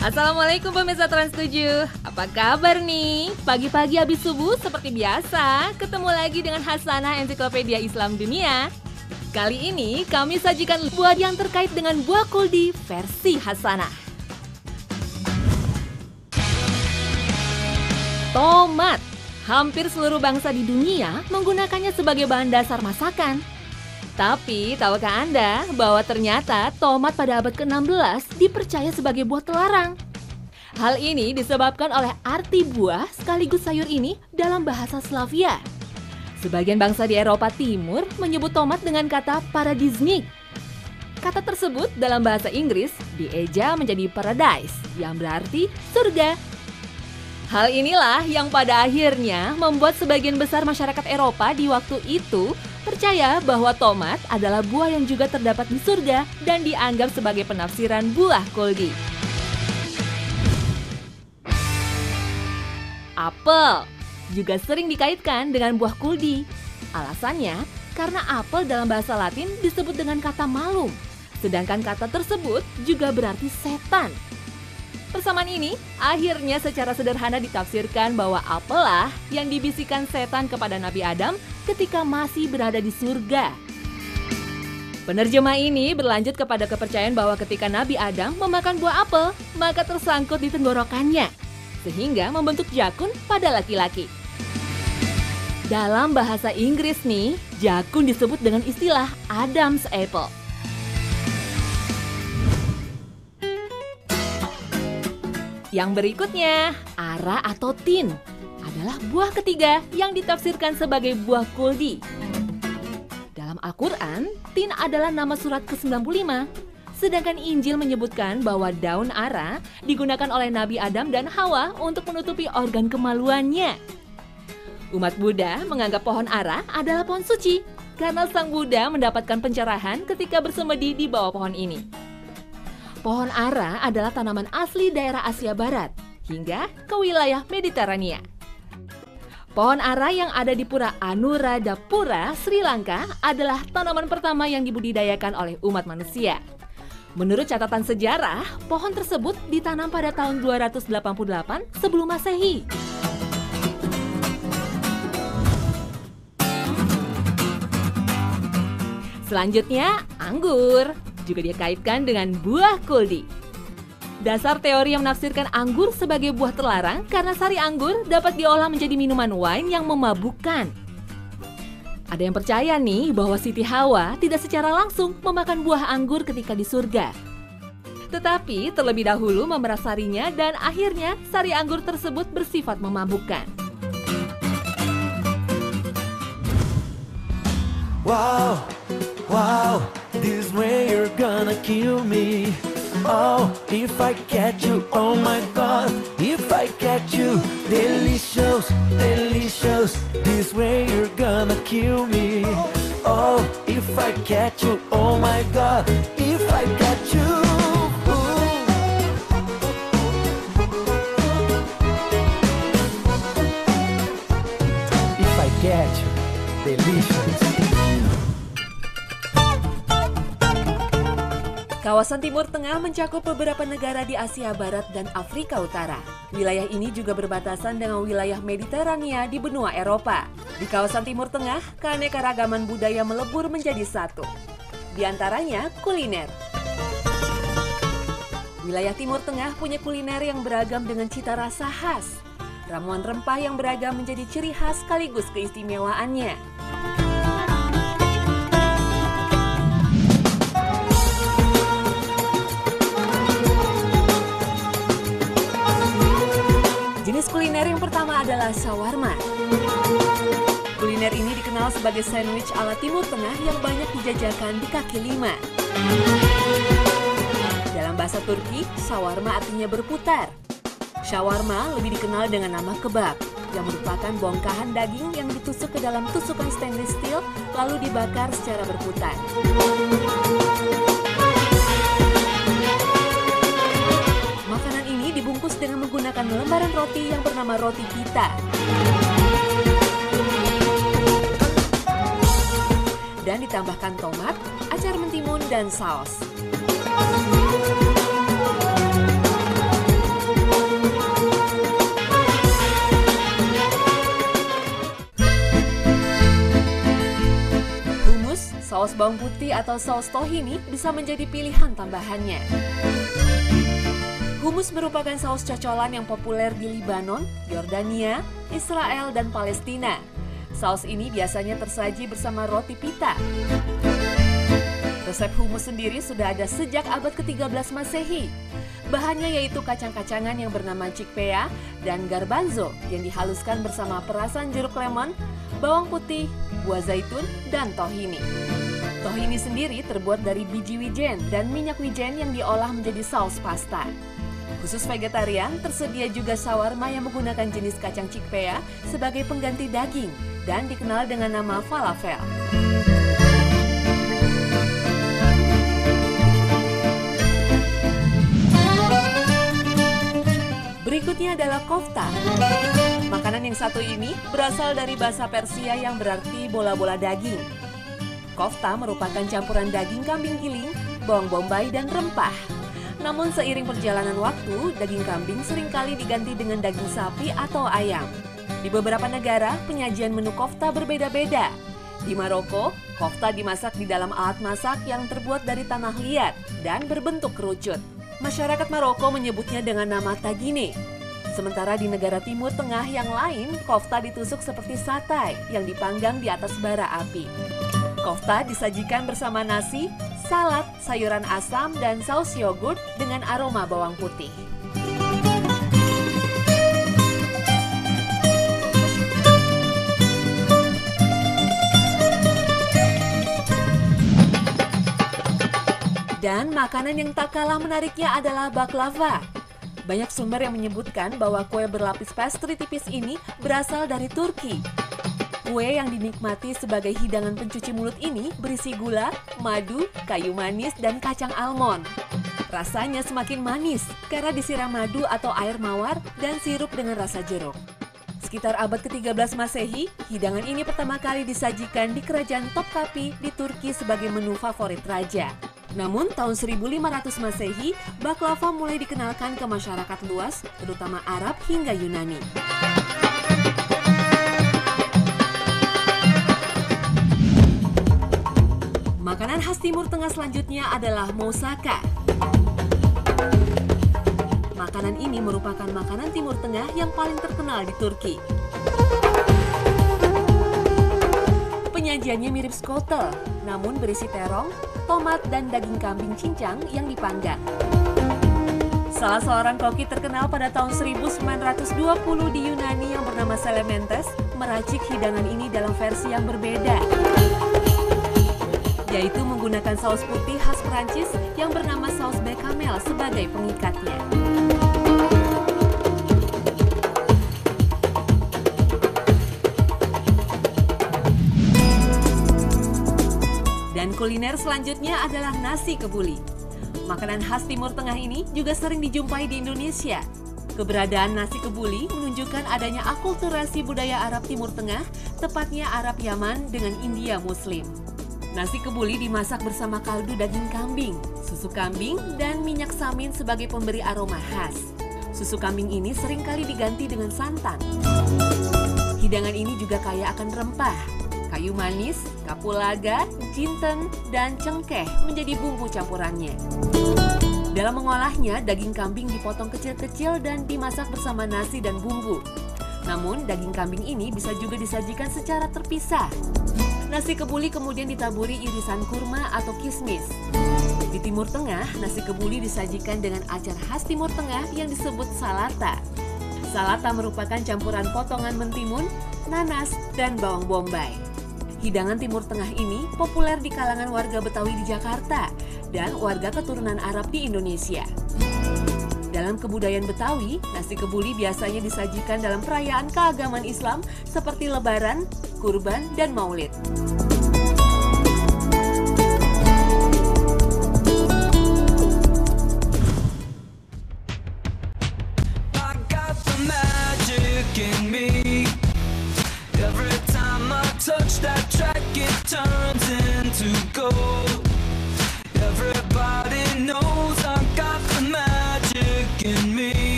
Assalamualaikum pemirsa Trans7. Apa kabar nih? Pagi-pagi habis subuh seperti biasa, ketemu lagi dengan Hasanah Ensiklopedia Islam Dunia. Kali ini kami sajikan buah yang terkait dengan buah kuldi versi Hasanah. Tomat. Hampir seluruh bangsa di dunia menggunakannya sebagai bahan dasar masakan. Tapi, tahukah Anda bahwa ternyata tomat pada abad ke-16 dipercaya sebagai buah terlarang? Hal ini disebabkan oleh arti buah sekaligus sayur ini dalam bahasa Slavia. Sebagian bangsa di Eropa Timur menyebut tomat dengan kata paradisnik. Kata tersebut dalam bahasa Inggris dieja menjadi paradise, yang berarti surga. Hal inilah yang pada akhirnya membuat sebagian besar masyarakat Eropa di waktu itu percaya bahwa tomat adalah buah yang juga terdapat di surga dan dianggap sebagai penafsiran buah kuldi. Apel juga sering dikaitkan dengan buah kuldi. Alasannya karena apel dalam bahasa Latin disebut dengan kata malum, sedangkan kata tersebut juga berarti setan. Persamaan ini akhirnya secara sederhana ditafsirkan bahwa apelah yang dibisikkan setan kepada Nabi Adam ketika masih berada di surga. Penerjemah ini berlanjut kepada kepercayaan bahwa ketika Nabi Adam memakan buah apel, maka tersangkut di tenggorokannya, sehingga membentuk jakun pada laki-laki. Dalam bahasa Inggris nih, jakun disebut dengan istilah Adam's apple. Yang berikutnya, ara atau tin adalah buah ketiga yang ditafsirkan sebagai buah kuldi. Dalam Al-Quran, tin adalah nama surat ke-95. Sedangkan Injil menyebutkan bahwa daun ara digunakan oleh Nabi Adam dan Hawa untuk menutupi organ kemaluannya. Umat Buddha menganggap pohon ara adalah pohon suci karena Sang Buddha mendapatkan pencerahan ketika bersemedi di bawah pohon ini. Pohon ara adalah tanaman asli daerah Asia Barat hingga ke wilayah Mediterania. Pohon ara yang ada di Pura Anuradhapura, Sri Lanka adalah tanaman pertama yang dibudidayakan oleh umat manusia. Menurut catatan sejarah, pohon tersebut ditanam pada tahun 288 sebelum Masehi. Selanjutnya, anggur juga dikaitkan dengan buah kuldi. Dasar teori yang menafsirkan anggur sebagai buah terlarang karena sari anggur dapat diolah menjadi minuman wine yang memabukkan. Ada yang percaya nih bahwa Siti Hawa tidak secara langsung memakan buah anggur ketika di surga. Tetapi terlebih dahulu memerah sarinya dan akhirnya sari anggur tersebut bersifat memabukkan. Wow, wow, this way you're gonna kill me. Oh, if I catch you, oh my God, if I catch you, delicious, delicious, this way you're gonna kill me. Oh, if I catch you, oh my God, if I catch you. If I catch you, delicious. Kawasan Timur Tengah mencakup beberapa negara di Asia Barat dan Afrika Utara. Wilayah ini juga berbatasan dengan wilayah Mediterania di benua Eropa. Di kawasan Timur Tengah, keanekaragaman budaya melebur menjadi satu. Di antaranya kuliner. Wilayah Timur Tengah punya kuliner yang beragam dengan cita rasa khas. Ramuan rempah yang beragam menjadi ciri khas sekaligus keistimewaannya. Jenis kuliner yang pertama adalah shawarma. Kuliner ini dikenal sebagai sandwich ala Timur Tengah yang banyak dijajakan di kaki lima. Dalam bahasa Turki, shawarma artinya berputar. Shawarma lebih dikenal dengan nama kebab, yang merupakan bongkahan daging yang ditusuk ke dalam tusukan stainless steel lalu dibakar secara berputar. Makanan ini dibungkus dengan menggunakan lembaran roti yang bernama roti pita. Dan ditambahkan tomat, acar mentimun, dan saus. saus bawang putih atau saus tahini bisa menjadi pilihan tambahannya. Hummus merupakan saus cocolan yang populer di Libanon, Yordania, Israel, dan Palestina. Saus ini biasanya tersaji bersama roti pita. Resep hummus sendiri sudah ada sejak abad ke-13 Masehi. Bahannya yaitu kacang-kacangan yang bernama chickpea dan garbanzo yang dihaluskan bersama perasan jeruk lemon, bawang putih, buah zaitun, dan tahini. Tahini sendiri terbuat dari biji wijen dan minyak wijen yang diolah menjadi saus pasta. Khusus vegetarian, tersedia juga shawarma yang menggunakan jenis kacang chickpea sebagai pengganti daging dan dikenal dengan nama falafel. Berikutnya adalah kofta. Makanan yang satu ini berasal dari bahasa Persia yang berarti bola-bola daging. Kofta merupakan campuran daging kambing giling, bawang bombay, dan rempah. Namun seiring perjalanan waktu, daging kambing seringkali diganti dengan daging sapi atau ayam. Di beberapa negara, penyajian menu kofta berbeda-beda. Di Maroko, kofta dimasak di dalam alat masak yang terbuat dari tanah liat dan berbentuk kerucut. Masyarakat Maroko menyebutnya dengan nama tagine. Sementara di negara Timur Tengah yang lain, kofta ditusuk seperti satay yang dipanggang di atas bara api. Kofta disajikan bersama nasi, salad, sayuran asam, dan saus yogurt dengan aroma bawang putih. Dan makanan yang tak kalah menariknya adalah baklava. Banyak sumber yang menyebutkan bahwa kue berlapis pastry tipis ini berasal dari Turki. Kue yang dinikmati sebagai hidangan pencuci mulut ini berisi gula, madu, kayu manis, dan kacang almond. Rasanya semakin manis karena disiram madu atau air mawar dan sirup dengan rasa jeruk. Sekitar abad ke-13 Masehi, hidangan ini pertama kali disajikan di kerajaan Topkapi di Turki sebagai menu favorit raja. Namun tahun 1500 Masehi, baklava mulai dikenalkan ke masyarakat luas, terutama Arab hingga Yunani. Makanan khas Timur Tengah selanjutnya adalah moussaka. Makanan ini merupakan makanan Timur Tengah yang paling terkenal di Turki. Penyajiannya mirip skotel, namun berisi terong, tomat, dan daging kambing cincang yang dipanggang. Salah seorang koki terkenal pada tahun 1920 di Yunani yang bernama Selementes meracik hidangan ini dalam versi yang berbeda, yaitu menggunakan saus putih khas Perancis yang bernama saus bechamel sebagai pengikatnya. Dan kuliner selanjutnya adalah nasi kebuli. Makanan khas Timur Tengah ini juga sering dijumpai di Indonesia. Keberadaan nasi kebuli menunjukkan adanya akulturasi budaya Arab Timur Tengah, tepatnya Arab Yaman dengan India Muslim. Nasi kebuli dimasak bersama kaldu daging kambing, susu kambing, dan minyak samin sebagai pemberi aroma khas. Susu kambing ini seringkali diganti dengan santan. Hidangan ini juga kaya akan rempah. Kayu manis, kapulaga, jinten, dan cengkeh menjadi bumbu campurannya. Dalam mengolahnya, daging kambing dipotong kecil-kecil dan dimasak bersama nasi dan bumbu. Namun, daging kambing ini bisa juga disajikan secara terpisah. Nasi kebuli kemudian ditaburi irisan kurma atau kismis. Di Timur Tengah, nasi kebuli disajikan dengan acar khas Timur Tengah yang disebut salata. Salata merupakan campuran potongan mentimun, nanas, dan bawang bombay. Hidangan Timur Tengah ini populer di kalangan warga Betawi di Jakarta dan warga keturunan Arab di Indonesia. Dalam kebudayaan Betawi, nasi kebuli biasanya disajikan dalam perayaan keagamaan Islam seperti Lebaran, Kurban, dan Maulid.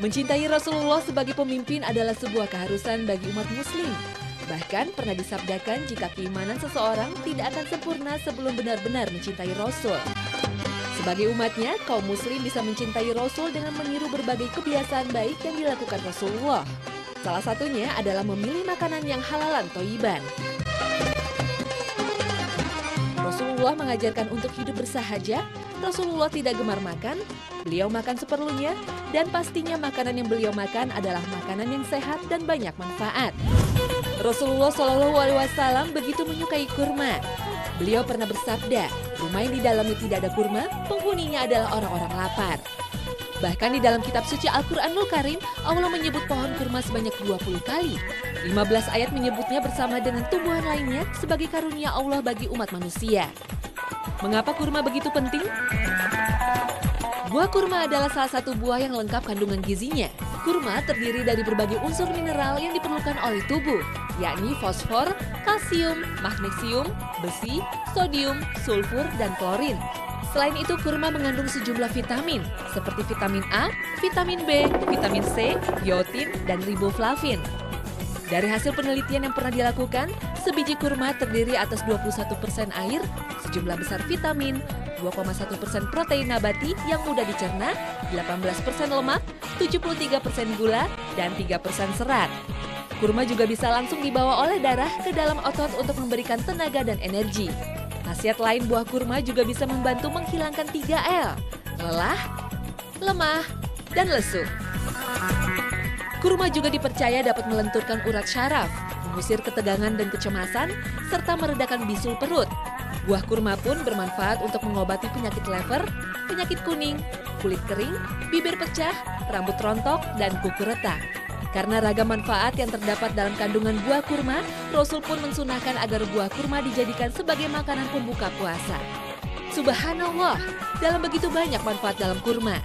Mencintai Rasulullah sebagai pemimpin adalah sebuah keharusan bagi umat muslim. Bahkan pernah disabdakan jika keimanan seseorang tidak akan sempurna sebelum benar-benar mencintai Rasul. Sebagai umatnya, kaum muslim bisa mencintai Rasul dengan meniru berbagai kebiasaan baik yang dilakukan Rasulullah. Salah satunya adalah memilih makanan yang halalan thayyiban. Rasulullah mengajarkan untuk hidup bersahaja. Rasulullah tidak gemar makan, beliau makan seperlunya, dan pastinya makanan yang beliau makan adalah makanan yang sehat dan banyak manfaat. Rasulullah Shallallahu Alaihi Wasallam begitu menyukai kurma. Beliau pernah bersabda, rumah yang di dalamnya tidak ada kurma, penghuninya adalah orang-orang lapar. Bahkan di dalam kitab suci Al-Quranul Karim, Allah menyebut pohon kurma sebanyak 20 kali. 15 ayat menyebutnya bersama dengan tumbuhan lainnya sebagai karunia Allah bagi umat manusia. Mengapa kurma begitu penting? Buah kurma adalah salah satu buah yang lengkap kandungan gizinya. Kurma terdiri dari berbagai unsur mineral yang diperlukan oleh tubuh, yakni fosfor, kalsium, magnesium, besi, sodium, sulfur, dan klorin. Selain itu, kurma mengandung sejumlah vitamin, seperti vitamin A, vitamin B, vitamin C, biotin, dan riboflavin. Dari hasil penelitian yang pernah dilakukan, sebiji kurma terdiri atas 21% air, sejumlah besar vitamin, 2,1% protein nabati yang mudah dicerna, 18% lemak, 73% gula, dan 3% serat. Kurma juga bisa langsung dibawa oleh darah ke dalam otot untuk memberikan tenaga dan energi. Khasiat lain buah kurma juga bisa membantu menghilangkan 3L, lelah, lemah, dan lesu. Kurma juga dipercaya dapat melenturkan urat syaraf, mengusir ketegangan dan kecemasan, serta meredakan bisul perut. Buah kurma pun bermanfaat untuk mengobati penyakit lever, penyakit kuning, kulit kering, bibir pecah, rambut rontok, dan kuku retak. Karena ragam manfaat yang terdapat dalam kandungan buah kurma, Rasul pun mensunahkan agar buah kurma dijadikan sebagai makanan pembuka puasa. Subhanallah, dalam begitu banyak manfaat dalam kurma.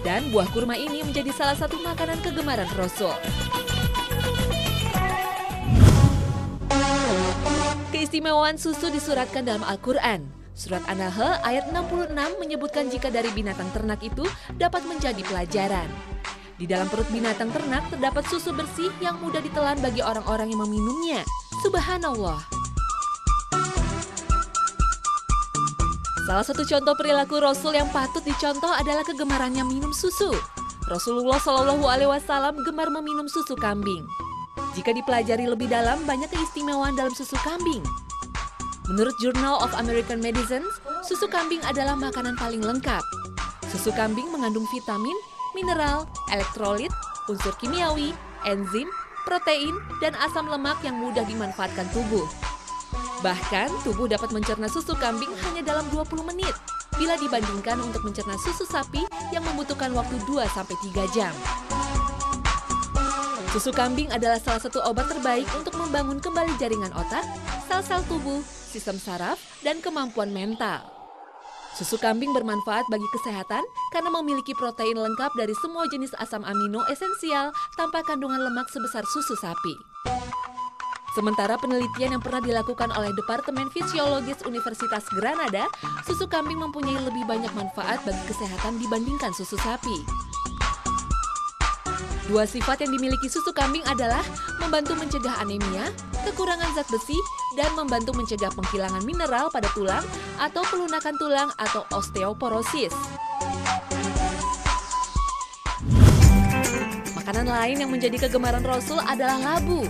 Dan buah kurma ini menjadi salah satu makanan kegemaran Rasul. Keistimewaan susu disuratkan dalam Al-Quran. Surat An-Nahl ayat 66 menyebutkan jika dari binatang ternak itu dapat menjadi pelajaran. Di dalam perut binatang ternak terdapat susu bersih yang mudah ditelan bagi orang-orang yang meminumnya. Subhanallah. Salah satu contoh perilaku Rasul yang patut dicontoh adalah kegemarannya minum susu. Rasulullah Shallallahu Alaihi Wasallam gemar meminum susu kambing. Jika dipelajari lebih dalam, banyak keistimewaan dalam susu kambing. Menurut Journal of American Medicine, susu kambing adalah makanan paling lengkap. Susu kambing mengandung vitamin, mineral, elektrolit, unsur kimiawi, enzim, protein, dan asam lemak yang mudah dimanfaatkan tubuh. Bahkan, tubuh dapat mencerna susu kambing hanya dalam 20 menit, bila dibandingkan untuk mencerna susu sapi yang membutuhkan waktu 2-3 jam. Susu kambing adalah salah satu obat terbaik untuk membangun kembali jaringan otak, sel-sel tubuh, sistem saraf, dan kemampuan mental. Susu kambing bermanfaat bagi kesehatan karena memiliki protein lengkap dari semua jenis asam amino esensial tanpa kandungan lemak sebesar susu sapi. Sementara penelitian yang pernah dilakukan oleh Departemen Fisiologis Universitas Granada, susu kambing mempunyai lebih banyak manfaat bagi kesehatan dibandingkan susu sapi. Dua sifat yang dimiliki susu kambing adalah membantu mencegah anemia, kekurangan zat besi, dan membantu mencegah penghilangan mineral pada tulang atau pelunakan tulang atau osteoporosis. Makanan lain yang menjadi kegemaran Rasul adalah labu.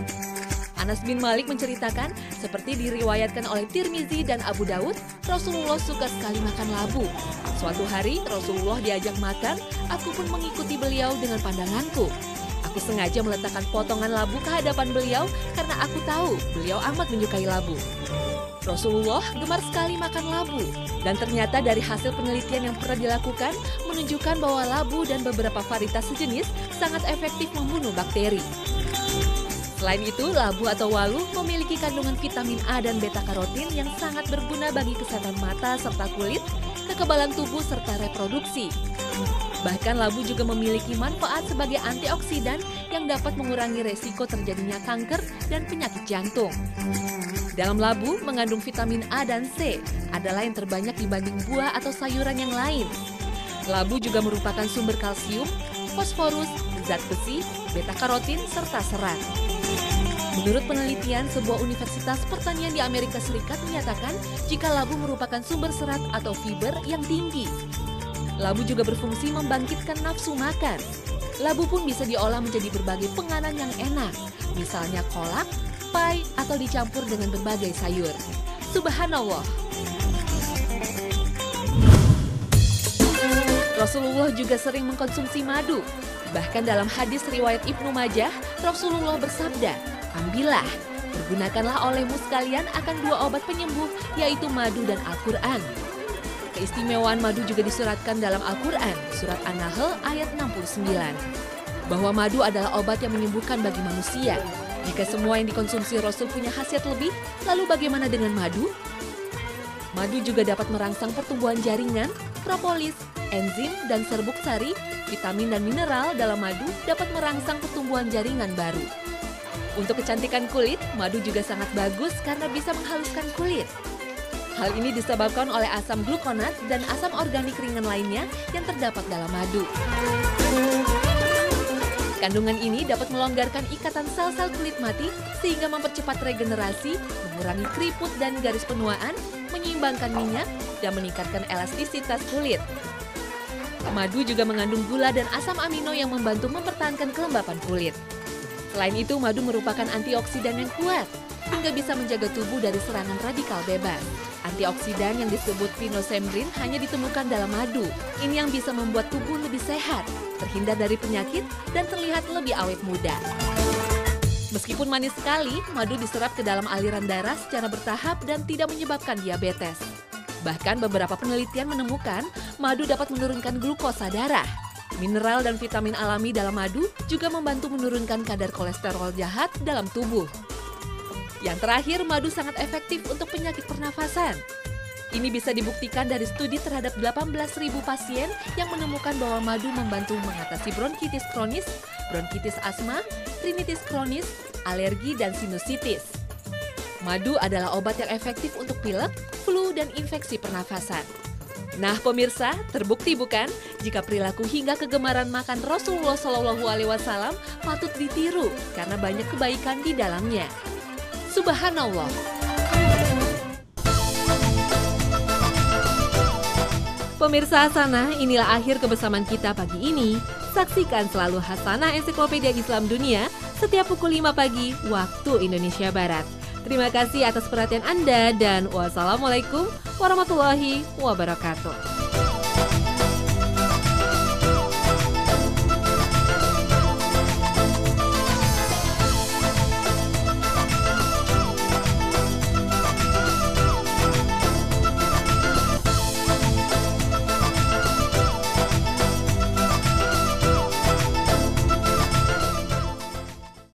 Anas bin Malik menceritakan, seperti diriwayatkan oleh Tirmizi dan Abu Daud, Rasulullah suka sekali makan labu. Suatu hari Rasulullah diajak makan, aku pun mengikuti beliau dengan pandanganku. Aku sengaja meletakkan potongan labu ke hadapan beliau karena aku tahu beliau amat menyukai labu. Rasulullah gemar sekali makan labu. Dan ternyata dari hasil penelitian yang pernah dilakukan menunjukkan bahwa labu dan beberapa varietas sejenis sangat efektif membunuh bakteri. Selain itu, labu atau walu memiliki kandungan vitamin A dan beta-karotin yang sangat berguna bagi kesehatan mata serta kulit, kekebalan tubuh serta reproduksi. Bahkan labu juga memiliki manfaat sebagai antioksidan yang dapat mengurangi resiko terjadinya kanker dan penyakit jantung. Dalam labu mengandung vitamin A dan C, adalah yang terbanyak dibanding buah atau sayuran yang lain. Labu juga merupakan sumber kalsium, fosforus, zat besi, beta-karotin, serta serat. Menurut penelitian, sebuah universitas pertanian di Amerika Serikat menyatakan jika labu merupakan sumber serat atau fiber yang tinggi. Labu juga berfungsi membangkitkan nafsu makan. Labu pun bisa diolah menjadi berbagai penganan yang enak, misalnya kolak, pai, atau dicampur dengan berbagai sayur. Subhanallah. Rasulullah juga sering mengkonsumsi madu. Bahkan dalam hadis riwayat Ibnu Majah, Rasulullah bersabda, "Ambillah, pergunakanlah olehmu sekalian akan dua obat penyembuh, yaitu madu dan Al-Quran." Keistimewaan madu juga disuratkan dalam Al-Quran, surat An-Nahl ayat 69. Bahwa madu adalah obat yang menyembuhkan bagi manusia. Jika semua yang dikonsumsi Rasul punya khasiat lebih, lalu bagaimana dengan madu? Madu juga dapat merangsang pertumbuhan jaringan, propolis, enzim, dan serbuk sari, vitamin dan mineral dalam madu dapat merangsang pertumbuhan jaringan baru. Untuk kecantikan kulit, madu juga sangat bagus karena bisa menghaluskan kulit. Hal ini disebabkan oleh asam glukonat dan asam organik ringan lainnya yang terdapat dalam madu. Kandungan ini dapat melonggarkan ikatan sel-sel kulit mati sehingga mempercepat regenerasi, mengurangi keriput dan garis penuaan, menyeimbangkan minyak, dan meningkatkan elastisitas kulit. Madu juga mengandung gula dan asam amino yang membantu mempertahankan kelembapan kulit. Selain itu, madu merupakan antioksidan yang kuat, hingga bisa menjaga tubuh dari serangan radikal bebas. Antioksidan yang disebut pinosembrin hanya ditemukan dalam madu. Ini yang bisa membuat tubuh lebih sehat, terhindar dari penyakit, dan terlihat lebih awet muda. Meskipun manis sekali, madu diserap ke dalam aliran darah secara bertahap dan tidak menyebabkan diabetes. Bahkan beberapa penelitian menemukan madu dapat menurunkan glukosa darah. Mineral dan vitamin alami dalam madu juga membantu menurunkan kadar kolesterol jahat dalam tubuh. Yang terakhir, madu sangat efektif untuk penyakit pernafasan. Ini bisa dibuktikan dari studi terhadap 18.000 pasien yang menemukan bahwa madu membantu mengatasi bronkitis kronis, bronkitis asma, rinitis kronis, alergi, dan sinusitis. Madu adalah obat yang efektif untuk pilek, flu, dan infeksi pernafasan. Nah pemirsa, terbukti bukan jika perilaku hingga kegemaran makan Rasulullah SAW patut ditiru karena banyak kebaikan di dalamnya. Subhanallah. Pemirsa Hasanah, inilah akhir kebersamaan kita pagi ini. Saksikan selalu Hasanah Ensiklopedia Islam Dunia setiap pukul 5 pagi waktu Indonesia Barat. Terima kasih atas perhatian Anda dan wassalamualaikum warahmatullahi wabarakatuh.